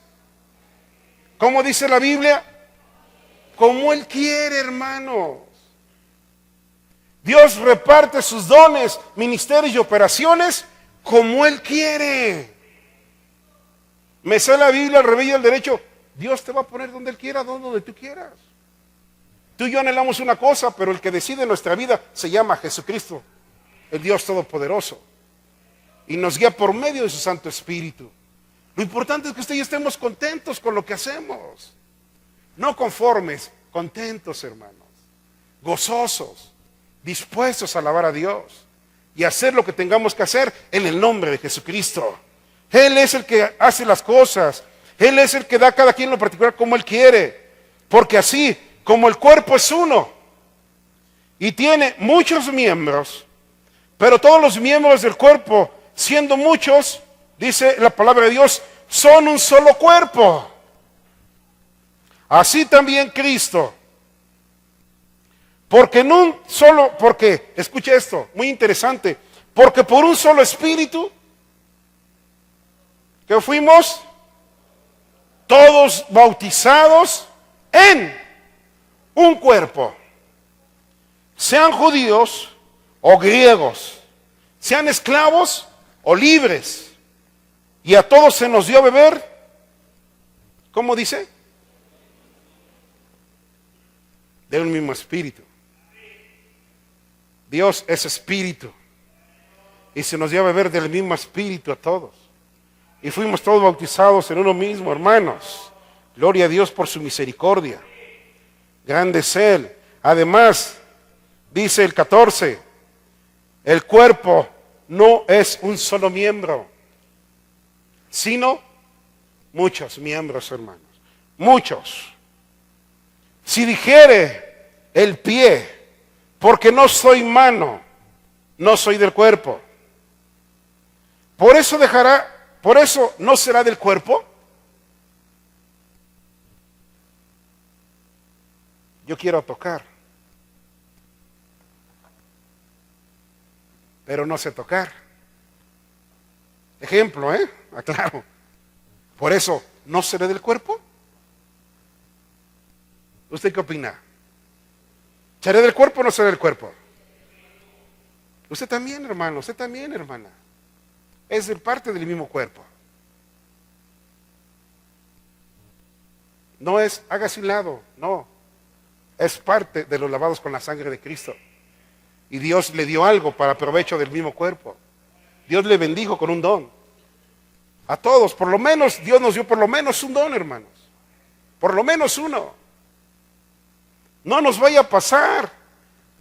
¿Cómo dice la Biblia? Como Él quiere, hermanos. Dios reparte sus dones, ministerios y operaciones como Él quiere. Me sé la Biblia al revés y al derecho. Dios te va a poner donde Él quiera, donde tú quieras. Tú y yo anhelamos una cosa, pero el que decide nuestra vida se llama Jesucristo, el Dios Todopoderoso. Y nos guía por medio de su Santo Espíritu. Lo importante es que usted y yo estemos contentos con lo que hacemos. No conformes, contentos, hermanos. Gozosos, dispuestos a alabar a Dios y hacer lo que tengamos que hacer en el nombre de Jesucristo. Él es el que hace las cosas. Él es el que da a cada quien lo particular como Él quiere. Porque así como el cuerpo es uno y tiene muchos miembros, pero todos los miembros del cuerpo, siendo muchos, dice la palabra de Dios, son un solo cuerpo. Así también Cristo. Porque, escuche esto, muy interesante, porque por un solo espíritu, que fuimos todos bautizados en un cuerpo, sean judíos o griegos, sean esclavos o libres, y a todos se nos dio a beber, ¿cómo dice? De un mismo espíritu. Dios es espíritu y se nos dio a beber del mismo espíritu a todos. Y fuimos todos bautizados en uno mismo, hermanos. Gloria a Dios por su misericordia. Grande es Él. Además, dice el 14, el cuerpo no es un solo miembro, sino muchos miembros, hermanos. Muchos. Si dijere el pie, porque no soy mano, no soy del cuerpo, por eso no será del cuerpo. Yo quiero tocar, pero no sé tocar. Ejemplo, aclaro. Por eso, ¿no seré del cuerpo? ¿Usted qué opina? ¿Seré del cuerpo o no seré del cuerpo? Usted también, hermano, usted también, hermana. Es parte del mismo cuerpo. No es, hágase un lado, no. Es parte de los lavados con la sangre de Cristo. Y Dios le dio algo para provecho del mismo cuerpo. Dios le bendijo con un don. A todos, por lo menos, Dios nos dio por lo menos un don, hermanos. Por lo menos uno. No nos vaya a pasar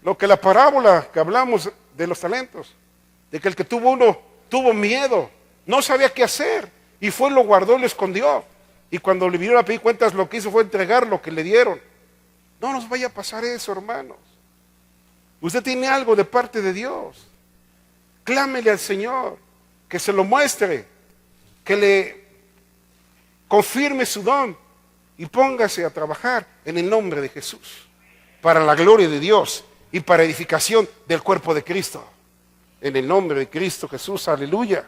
lo que la parábola que hablamos de los talentos. De que el que tuvo uno, tuvo miedo. No sabía qué hacer. Y fue, lo guardó y lo escondió. Y cuando le vinieron a pedir cuentas, lo que hizo fue entregar lo que le dieron. No nos vaya a pasar eso, hermanos. Usted tiene algo de parte de Dios. Clámele al Señor, que se lo muestre, que le confirme su don y póngase a trabajar en el nombre de Jesús, para la gloria de Dios y para edificación del cuerpo de Cristo. En el nombre de Cristo Jesús, aleluya.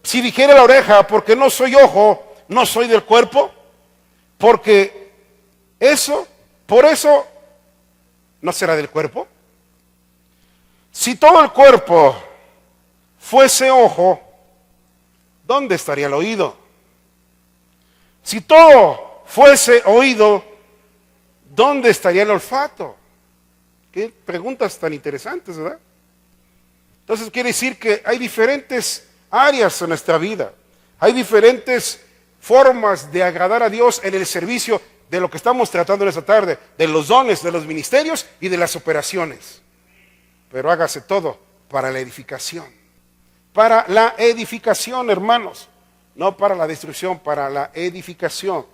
Si dijera la oreja, porque no soy ojo, no soy del cuerpo, porque por eso no será del cuerpo. Si todo el cuerpo fuese ojo, ¿dónde estaría el oído? Si todo fuese oído, ¿dónde estaría el olfato? Qué preguntas tan interesantes, ¿verdad? Entonces quiere decir que hay diferentes áreas en nuestra vida. Hay diferentes formas de agradar a Dios en el servicio de lo que estamos tratando en esta tarde, de los dones, de los ministerios y de las operaciones. Pero hágase todo para la edificación. Para la edificación, hermanos. No para la destrucción, para la edificación.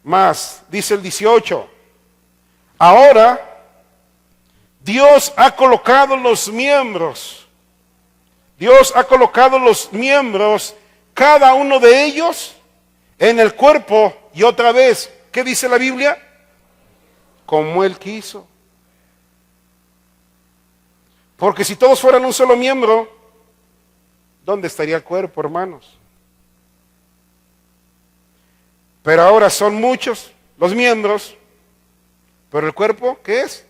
Más, dice el 18. Ahora, Dios ha colocado los miembros. Dios ha colocado los miembros, cada uno de ellos, en el cuerpo. Y otra vez, ¿qué dice la Biblia? Como Él quiso. Porque si todos fueran un solo miembro, ¿dónde estaría el cuerpo, hermanos? Pero ahora son muchos los miembros, pero el cuerpo, ¿qué es?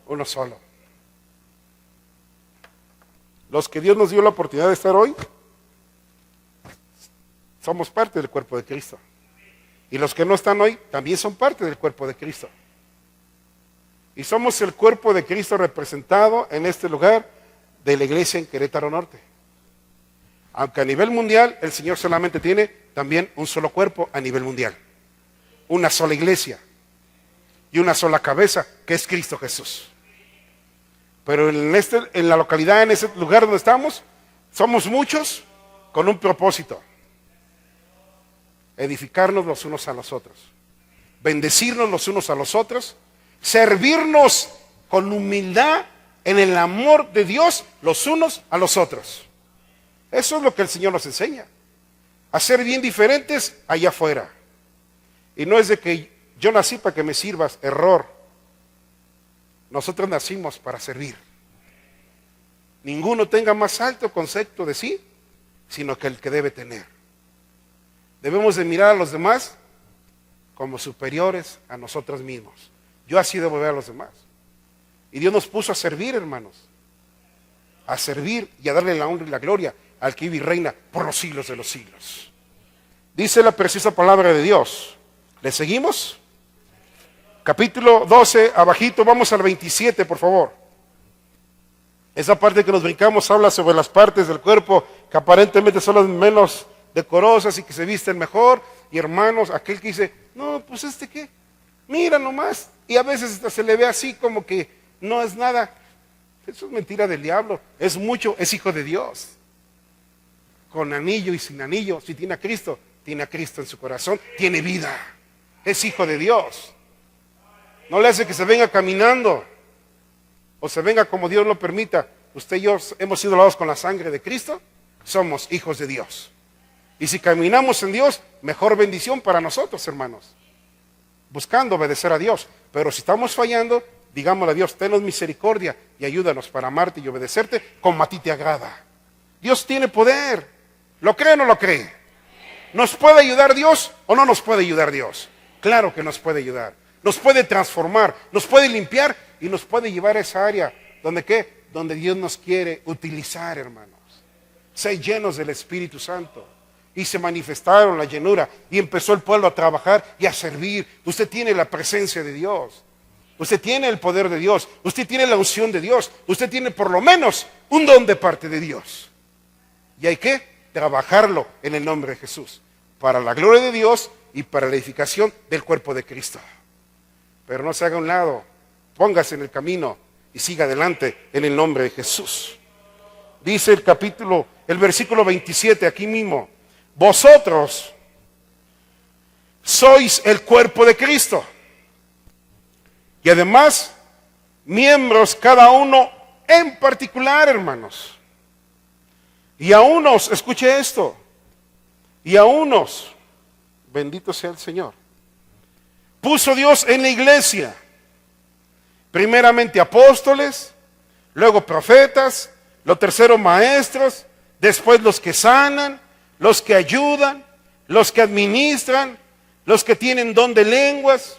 Uno solo. Los que Dios nos dio la oportunidad de estar hoy, somos parte del cuerpo de Cristo. Y los que no están hoy, también son parte del cuerpo de Cristo. Y somos el cuerpo de Cristo representado en este lugar de la iglesia en Querétaro Norte. Aunque a nivel mundial el Señor solamente tiene también un solo cuerpo a nivel mundial. Una sola iglesia y una sola cabeza, que es Cristo Jesús. Pero en la localidad, en ese lugar donde estamos, somos muchos con un propósito. Edificarnos los unos a los otros. Bendecirnos los unos a los otros. Servirnos con humildad en el amor de Dios los unos a los otros. Eso es lo que el Señor nos enseña. A ser bien diferentes allá afuera. Y no es de que yo nací para que me sirvas, error. Nosotros nacimos para servir. Ninguno tenga más alto concepto de sí, sino que el que debe tener. Debemos de mirar a los demás como superiores a nosotros mismos. Yo así debo ver a los demás. Y Dios nos puso a servir, hermanos. A servir y a darle la honra y la gloria al que vive y reina por los siglos de los siglos. Dice la preciosa palabra de Dios. ¿Le seguimos? Capítulo 12, abajito, vamos al 27, por favor. Esa parte que nos brincamos habla sobre las partes del cuerpo que aparentemente son las menos decorosas y que se visten mejor. Y hermanos, aquel que dice, no, pues ¿qué? Mira nomás. Y a veces hasta se le ve así como que no es nada. Eso es mentira del diablo. Es mucho, es hijo de Dios. Con anillo y sin anillo, si tiene a Cristo en su corazón, tiene vida. Es hijo de Dios. No le hace que se venga caminando o se venga como Dios lo permita. Usted y yo hemos sido lavados con la sangre de Cristo. Somos hijos de Dios. Y si caminamos en Dios, mejor bendición para nosotros, hermanos. Buscando obedecer a Dios. Pero si estamos fallando, digámosle a Dios, tenos misericordia y ayúdanos para amarte y obedecerte como a ti te agrada. Dios tiene poder. ¿Lo cree o no lo cree? ¿Nos puede ayudar Dios o no nos puede ayudar Dios? Claro que nos puede ayudar. Nos puede transformar, nos puede limpiar y nos puede llevar a esa área donde ¿qué? Donde Dios nos quiere utilizar, hermanos. Ser llenos del Espíritu Santo. Y se manifestaron la llenura y empezó el pueblo a trabajar y a servir. Usted tiene la presencia de Dios. Usted tiene el poder de Dios. Usted tiene la unción de Dios. Usted tiene por lo menos un don de parte de Dios. Y hay que trabajarlo en el nombre de Jesús. Para la gloria de Dios y para la edificación del cuerpo de Cristo. Pero no se haga a un lado. Póngase en el camino y siga adelante en el nombre de Jesús. Dice el versículo 27 aquí mismo. Vosotros sois el cuerpo de Cristo. Y además, miembros cada uno en particular, hermanos. Y a unos, escuche esto, y a unos, bendito sea el Señor, puso Dios en la iglesia, primeramente apóstoles, luego profetas, lo tercero maestros, después los que sanan, los que ayudan, los que administran, los que tienen don de lenguas.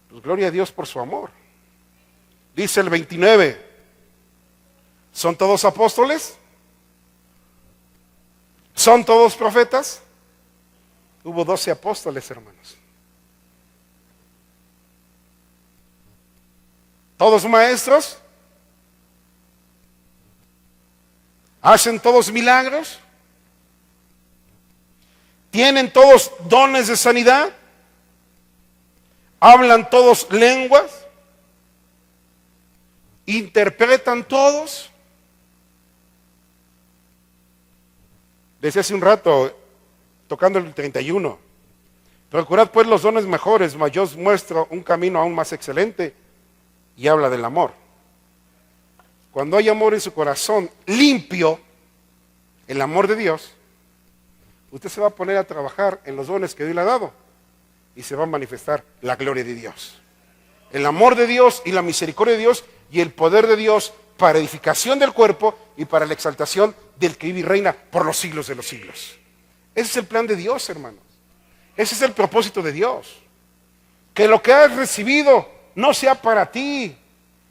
Pues gloria a Dios por su amor. Dice el 29, ¿son todos apóstoles? ¿Son todos profetas? Hubo 12 apóstoles, hermanos. ¿Todos maestros? ¿Hacen todos milagros? ¿Tienen todos dones de sanidad? ¿Hablan todos lenguas? ¿Interpretan todos? Decía hace un rato, tocando el 31, procurad pues los dones mejores, mas yo os muestro un camino aún más excelente, y habla del amor. Cuando hay amor en su corazón limpio, el amor de Dios, usted se va a poner a trabajar en los dones que Dios le ha dado y se va a manifestar la gloria de Dios. El amor de Dios y la misericordia de Dios y el poder de Dios para edificación del cuerpo y para la exaltación del que vive y reina por los siglos de los siglos. Ese es el plan de Dios, hermanos. Ese es el propósito de Dios. Que lo que has recibido no sea para ti,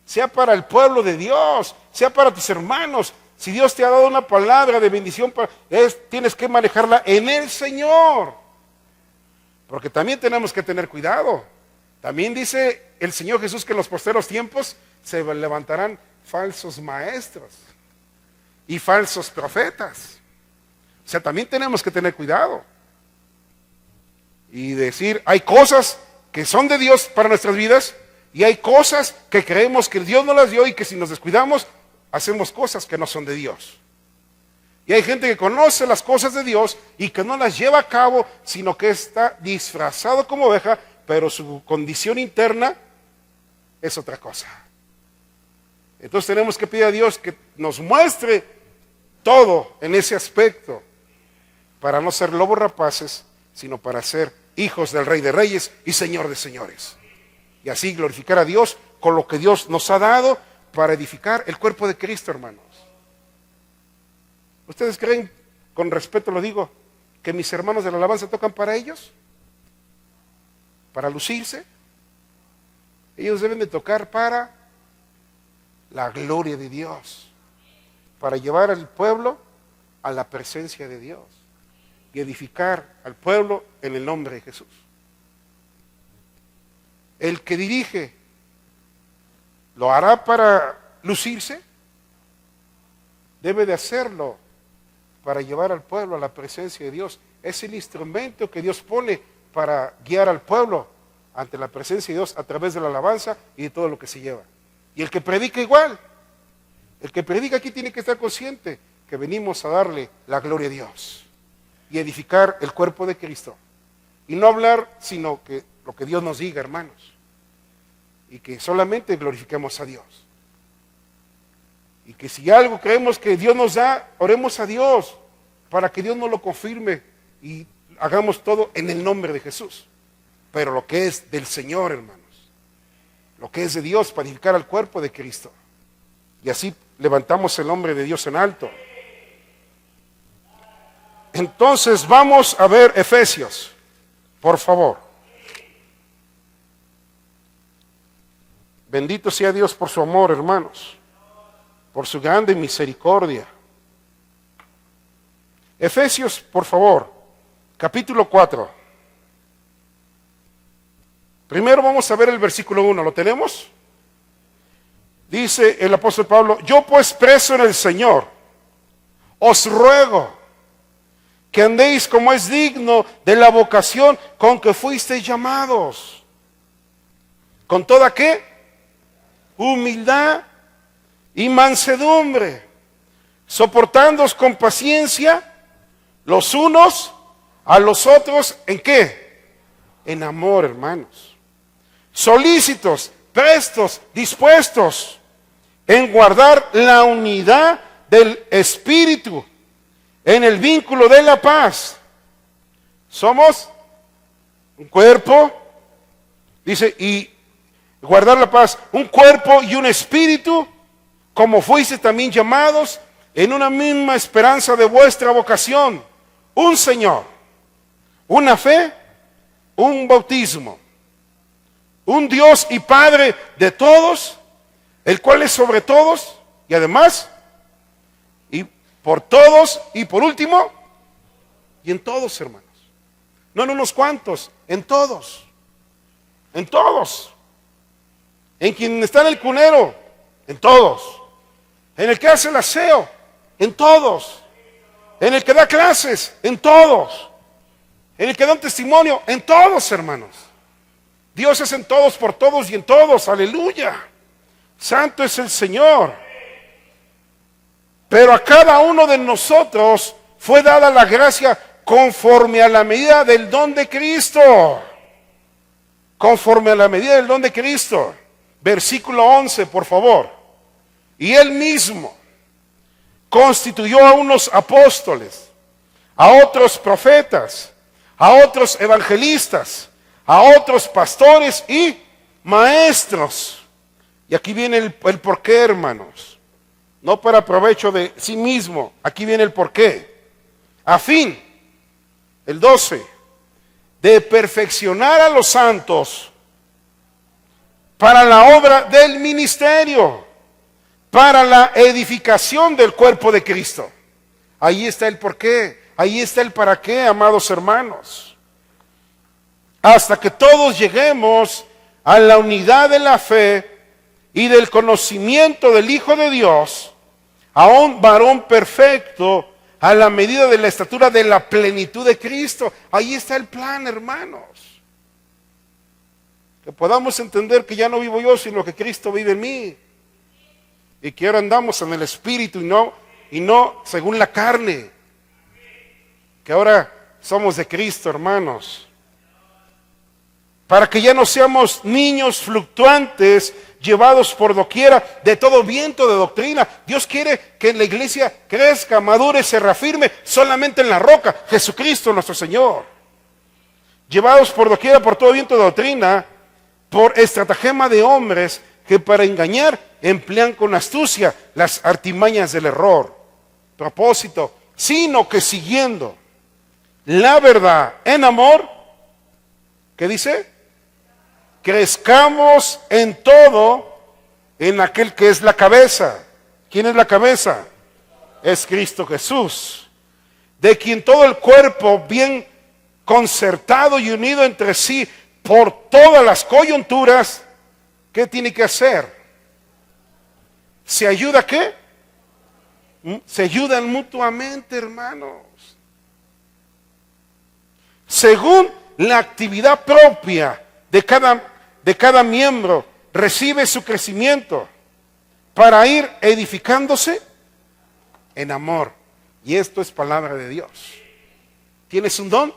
sea para el pueblo de Dios, sea para tus hermanos. Si Dios te ha dado una palabra de bendición, tienes que manejarla en el Señor. Porque también tenemos que tener cuidado. También dice el Señor Jesús que en los posteros tiempos se levantarán falsos maestros y falsos profetas. O sea, también tenemos que tener cuidado. Y decir, hay cosas que son de Dios para nuestras vidas y hay cosas que creemos que Dios no las dio y que si nos descuidamos, hacemos cosas que no son de Dios. Y hay gente que conoce las cosas de Dios y que no las lleva a cabo, sino que está disfrazado como oveja, pero su condición interna es otra cosa. Entonces tenemos que pedir a Dios que nos muestre todo en ese aspecto, para no ser lobos rapaces, sino para ser hijos del Rey de Reyes y Señor de Señores. Y así glorificar a Dios con lo que Dios nos ha dado para edificar el cuerpo de Cristo, hermanos. ¿Ustedes creen, con respeto lo digo, que mis hermanos de la alabanza tocan para ellos? ¿Para lucirse? Ellos deben de tocar para la gloria de Dios, para llevar al pueblo a la presencia de Dios y edificar al pueblo en el nombre de Jesús. El que dirige, ¿lo hará para lucirse? Debe de hacerlo para llevar al pueblo a la presencia de Dios. Es el instrumento que Dios pone para guiar al pueblo ante la presencia de Dios a través de la alabanza y de todo lo que se lleva. Y el que predica igual. El que predica aquí tiene que estar consciente que venimos a darle la gloria a Dios y edificar el cuerpo de Cristo. Y no hablar sino que lo que Dios nos diga, hermanos. Y que solamente glorifiquemos a Dios. Y que si algo creemos que Dios nos da, oremos a Dios para que Dios nos lo confirme y hagamos todo en el nombre de Jesús. Pero lo que es del Señor, hermanos, lo que es de Dios para edificar al cuerpo de Cristo. Y así levantamos el nombre de Dios en alto. Entonces vamos a ver Efesios, por favor. Bendito sea Dios por su amor, hermanos, por su grande misericordia. Efesios, por favor, capítulo 4. Primero vamos a ver el versículo 1, ¿lo tenemos? Dice el apóstol Pablo: yo pues preso en el Señor, os ruego que andéis como es digno de la vocación con que fuisteis llamados. ¿Con toda qué? Humildad y mansedumbre, soportándoos con paciencia los unos a los otros. ¿En qué? En amor, hermanos. Solícitos, prestos, dispuestos en guardar la unidad del Espíritu en el vínculo de la paz. Somos un cuerpo, dice, y guardar la paz, un cuerpo y un espíritu, como fuiste también llamados en una misma esperanza de vuestra vocación. Un Señor, una fe, un bautismo, un Dios y Padre de todos, el cual es sobre todos y además, y por todos y por último, y en todos, hermanos. No en unos cuantos, en todos. En todos. En quien está en el cunero, en todos. En el que hace el aseo, en todos. En el que da clases, en todos. En el que da un testimonio, en todos, hermanos. Dios es en todos, por todos y en todos. Aleluya. Santo es el Señor. Pero a cada uno de nosotros fue dada la gracia conforme a la medida del don de Cristo. Conforme a la medida del don de Cristo. Versículo 11, por favor. Y Él mismo constituyó a unos apóstoles, a otros profetas, a otros evangelistas, a otros pastores y maestros. Y aquí viene el porqué, hermanos. No para provecho de sí mismo. Aquí viene el porqué. A fin, el 12, de perfeccionar a los santos para la obra del ministerio, para la edificación del cuerpo de Cristo. Ahí está el porqué, ahí está el para qué, amados hermanos. Hasta que todos lleguemos a la unidad de la fe y del conocimiento del Hijo de Dios, a un varón perfecto, a la medida de la estatura de la plenitud de Cristo. Ahí está el plan, hermanos. Que podamos entender que ya no vivo yo, sino que Cristo vive en mí. Y que ahora andamos en el Espíritu y no según la carne. Que ahora somos de Cristo, hermanos. Para que ya no seamos niños fluctuantes, llevados por doquiera de todo viento de doctrina. Dios quiere que la iglesia crezca, madure, se reafirme solamente en la roca, Jesucristo nuestro Señor. Llevados por doquiera por todo viento de doctrina, por estratagema de hombres que para engañar emplean con astucia las artimañas del error. Propósito, sino que siguiendo la verdad en amor, ¿qué dice? Crezcamos en todo en aquel que es la cabeza. ¿Quién es la cabeza? Es Cristo Jesús, de quien todo el cuerpo bien concertado y unido entre sí por todas las coyunturas, ¿qué tiene que hacer? ¿Se ayuda a qué? Se ayudan mutuamente, hermanos. Según la actividad propia de cada miembro, recibe su crecimiento para ir edificándose en amor. Y esto es palabra de Dios. ¿Tienes un don?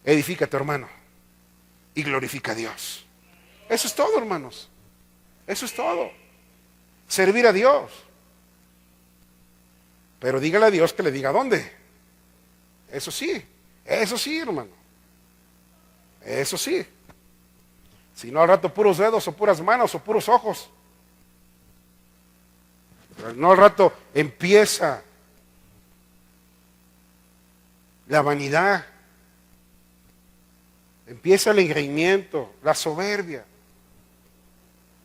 Edifica a tu hermano y glorifica a Dios. Eso es todo, hermanos. Eso es todo. Servir a Dios. Pero dígale a Dios que le diga dónde. Eso sí, hermano. Eso sí. Si no, al rato puros dedos o puras manos o puros ojos. No, al rato empieza la vanidad, empieza el engreimiento, la soberbia,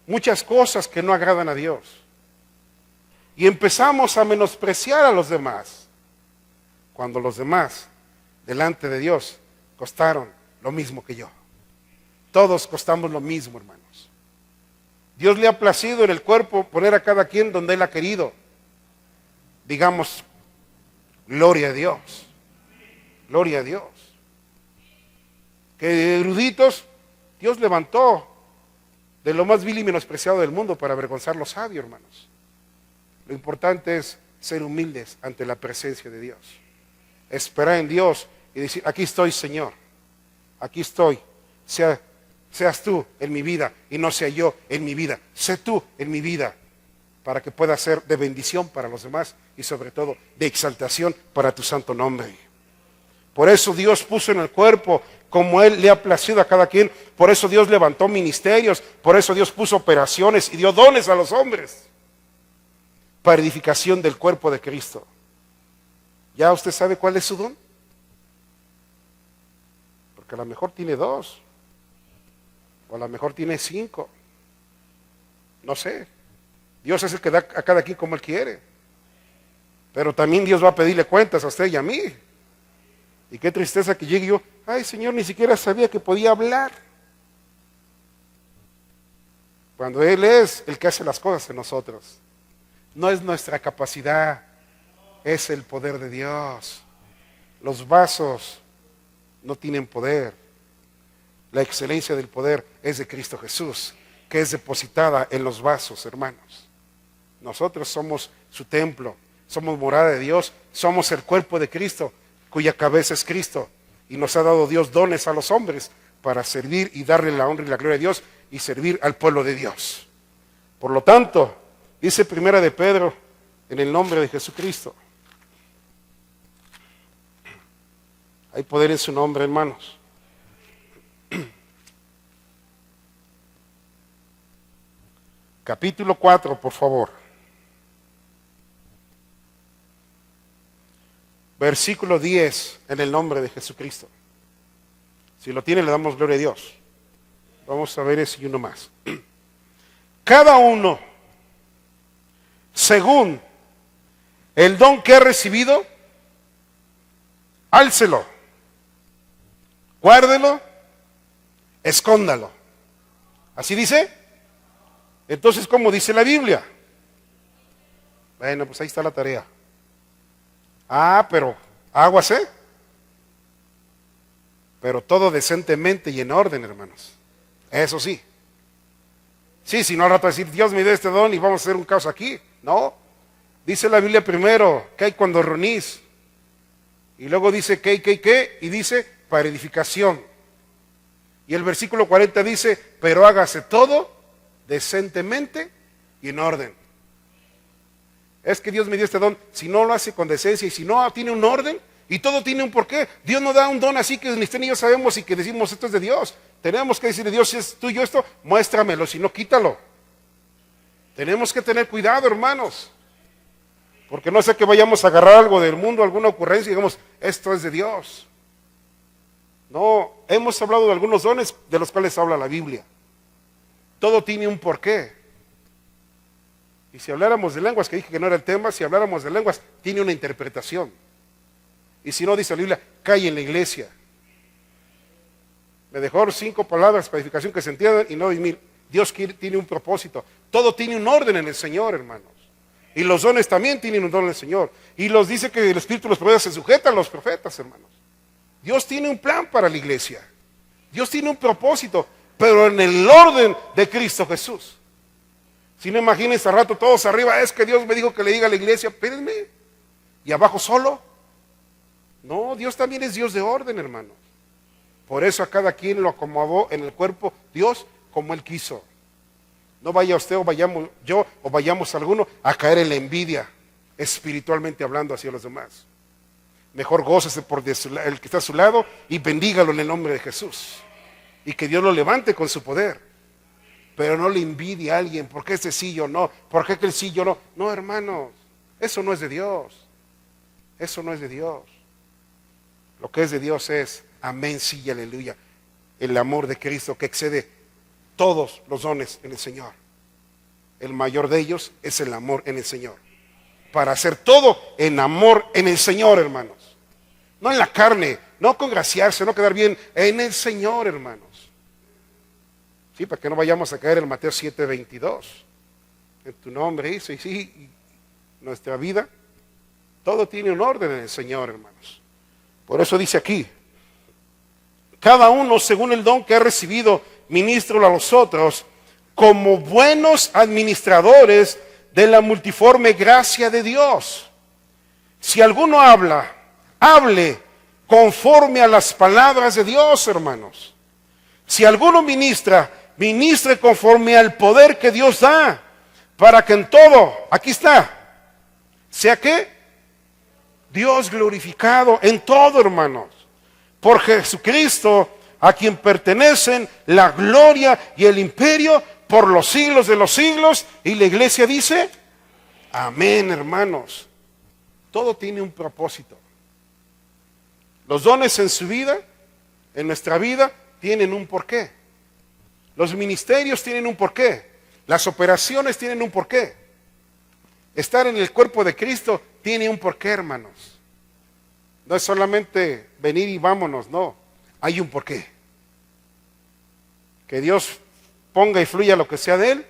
muchas cosas que no agradan a Dios. Y empezamos a menospreciar a los demás, cuando los demás, delante de Dios, costaron lo mismo que yo. Todos costamos lo mismo, hermanos. Dios le ha placido en el cuerpo poner a cada quien donde Él ha querido. Digamos, gloria a Dios. Gloria a Dios. Que eruditos, Dios levantó de lo más vil y menospreciado del mundo para avergonzar lo sabio, hermanos. Lo importante es ser humildes ante la presencia de Dios. Esperar en Dios y decir, aquí estoy, Señor. Aquí estoy. Seas tú en mi vida y no sea yo en mi vida. Sé tú en mi vida para que pueda ser de bendición para los demás y sobre todo de exaltación para tu santo nombre. Por eso Dios puso en el cuerpo como Él le ha placido a cada quien. Por eso Dios levantó ministerios. Por eso Dios puso operaciones y dio dones a los hombres para edificación del cuerpo de Cristo. ¿Ya usted sabe cuál es su don? Porque a lo mejor tiene 2. O a lo mejor tiene 5. No sé. Dios es el que da a cada quien como Él quiere. Pero también Dios va a pedirle cuentas a usted y a mí. Y qué tristeza que llegue yo, ay Señor, ni siquiera sabía que podía hablar. Cuando Él es el que hace las cosas en nosotros. No es nuestra capacidad, es el poder de Dios. Los vasos no tienen poder. La excelencia del poder es de Cristo Jesús, que es depositada en los vasos, hermanos. Nosotros somos su templo, somos morada de Dios, somos el cuerpo de Cristo, cuya cabeza es Cristo. Y nos ha dado Dios dones a los hombres para servir y darle la honra y la gloria a Dios y servir al pueblo de Dios. Por lo tanto, dice Primera de Pedro, en el nombre de Jesucristo. Hay poder en su nombre, hermanos. Capítulo 4, por favor. Versículo 10, en el nombre de Jesucristo. Si lo tiene, le damos gloria a Dios. Vamos a ver ese y uno más. Cada uno, según el don que ha recibido, álcelo, guárdelo, escóndalo. ¿Así dice? Entonces, ¿cómo dice la Biblia? Bueno, pues ahí está la tarea. Ah, pero aguas, ¿eh? Pero todo decentemente y en orden, hermanos. Eso sí. Sí, si no al rato decir, Dios me dio este don y vamos a hacer un caos aquí. No. Dice la Biblia primero, ¿qué hay cuando reunís? Y luego dice, ¿qué? Y dice, para edificación. Y el versículo 40 dice, pero hágase todo decentemente y en orden. Es que Dios me dio este don, si no lo hace con decencia y si no tiene un orden y todo tiene un porqué. Dios no da un don así que ni usted ni yo sabemos y que decimos esto es de Dios. Tenemos que decirle, Dios, si es tuyo esto, muéstramelo, si no, quítalo. Tenemos que tener cuidado, hermanos, porque no sé que vayamos a agarrar algo del mundo, alguna ocurrencia y digamos, esto es de Dios. No, hemos hablado de algunos dones de los cuales habla la Biblia. Todo tiene un porqué. Y si habláramos de lenguas, que dije que no era el tema, si habláramos de lenguas, tiene una interpretación. Y si no, dice la Biblia, cae en la iglesia. Me dejó 5 palabras para edificación que se entiendan y no 10,000. Dios tiene un propósito. Todo tiene un orden en el Señor, hermanos. Y los dones también tienen un don en el Señor. Y los dice que el Espíritu de los profetas se sujeta a los profetas, hermanos. Dios tiene un plan para la iglesia. Dios tiene un propósito, pero en el orden de Cristo Jesús. Si no, imagínense al rato todos arriba, es que Dios me dijo que le diga a la iglesia, espérenme, y abajo solo. No, Dios también es Dios de orden, hermanos. Por eso a cada quien lo acomodó en el cuerpo Dios como Él quiso. No vaya usted o vayamos yo o vayamos alguno a caer en la envidia, espiritualmente hablando hacia los demás. Mejor gócese por el que está a su lado y bendígalo en el nombre de Jesús. y que Dios lo levante con su poder. Pero no le envidie a alguien, ¿por qué ese sí yo no? ¿Por qué aquel sí yo no? No, hermanos, eso no es de Dios. Eso no es de Dios. Lo que es de Dios es, amén, sí y aleluya, el amor de Cristo que excede todos los dones en el Señor. El mayor de ellos es el amor en el Señor. Para hacer todo en amor en el Señor, hermanos. No en la carne, no congraciarse, no quedar bien, en el Señor, hermanos. Sí, para que no vayamos a caer en Mateo 7:22. En tu nombre hizo, y sí, nuestra vida, todo tiene un orden en el Señor, hermanos. Por eso dice aquí, cada uno según el don que ha recibido, ministro a los otros, como buenos administradores de la multiforme gracia de Dios. Si alguno habla, hable conforme a las palabras de Dios, hermanos. Si alguno ministra, ministre conforme al poder que Dios da, para que en todo, aquí está, sea que Dios glorificado en todo, hermanos, por Jesucristo, a quien pertenecen la gloria y el imperio por los siglos de los siglos. Y la iglesia dice, amén, hermanos. Todo tiene un propósito. Los dones en su vida, en nuestra vida, tienen un porqué. Los ministerios tienen un porqué. Las operaciones tienen un porqué. Estar en el cuerpo de Cristo tiene un porqué, hermanos. No es solamente venir y vámonos, no. Hay un porqué. Que Dios ponga y fluya lo que sea de Él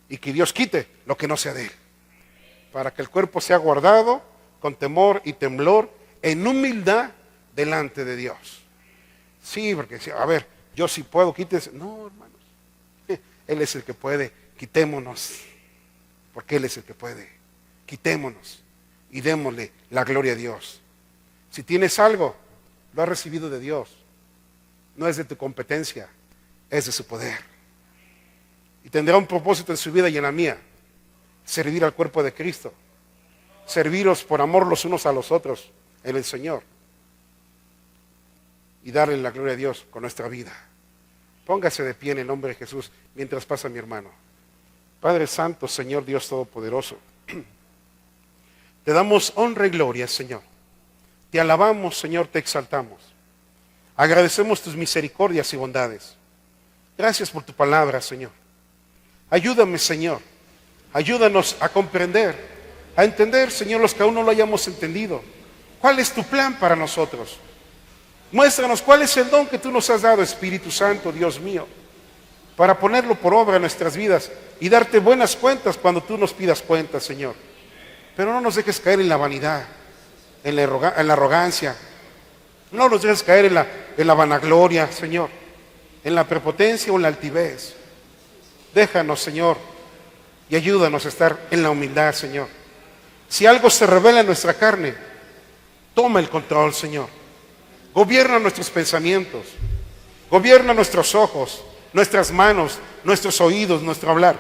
y que Dios quite lo que no sea de Él. Para que el cuerpo sea guardado con temor y temblor en humildad delante de Dios. Sí, porque, a ver, yo sí puedo, quítese. No, hermanos. Él es el que puede, quitémonos. Porque Él es el que puede. Quitémonos y démosle la gloria a Dios. Si tienes algo, lo has recibido de Dios. No es de tu competencia, es de su poder. Y tendrá un propósito en su vida y en la mía. Servir al cuerpo de Cristo. Serviros por amor los unos a los otros en el Señor. Y darle la gloria a Dios con nuestra vida. Póngase de pie en el nombre de Jesús mientras pasa mi hermano. Padre Santo, Señor Dios Todopoderoso, te damos honra y gloria, Señor. Te alabamos, Señor, te exaltamos. Agradecemos tus misericordias y bondades. Gracias por tu palabra, Señor. Ayúdame, Señor. Ayúdanos a comprender, a entender, Señor, los que aún no lo hayamos entendido. ¿Cuál es tu plan para nosotros? Muéstranos cuál es el don que tú nos has dado, Espíritu Santo, Dios mío, para ponerlo por obra en nuestras vidas y darte buenas cuentas cuando tú nos pidas cuentas, Señor. Pero no nos dejes caer en la vanidad, en la arrogancia. No nos dejes caer en la vanagloria, Señor, en la prepotencia o en la altivez. Déjanos, Señor, y ayúdanos a estar en la humildad, Señor. Si algo se revela en nuestra carne, toma el control, Señor. Gobierna nuestros pensamientos, gobierna nuestros ojos, nuestras manos, nuestros oídos, nuestro hablar,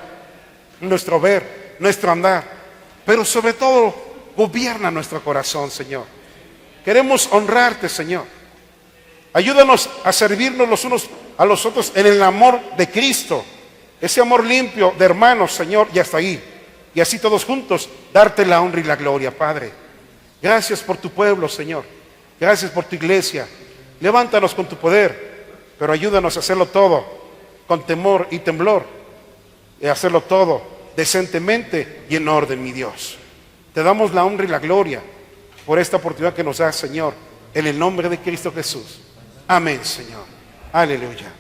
nuestro ver, nuestro andar. Pero sobre todo, gobierna nuestro corazón, Señor. Queremos honrarte, Señor. Ayúdanos a servirnos los unos a los otros en el amor de Cristo. Ese amor limpio de hermanos, Señor, y hasta ahí. Y así todos juntos, darte la honra y la gloria, Padre. Gracias por tu pueblo, Señor. Gracias por tu iglesia. Levántanos con tu poder, pero ayúdanos a hacerlo todo con temor y temblor. Y hacerlo todo decentemente y en orden, mi Dios. Te damos la honra y la gloria por esta oportunidad que nos das, Señor, en el nombre de Cristo Jesús. Amén, Señor. Aleluya.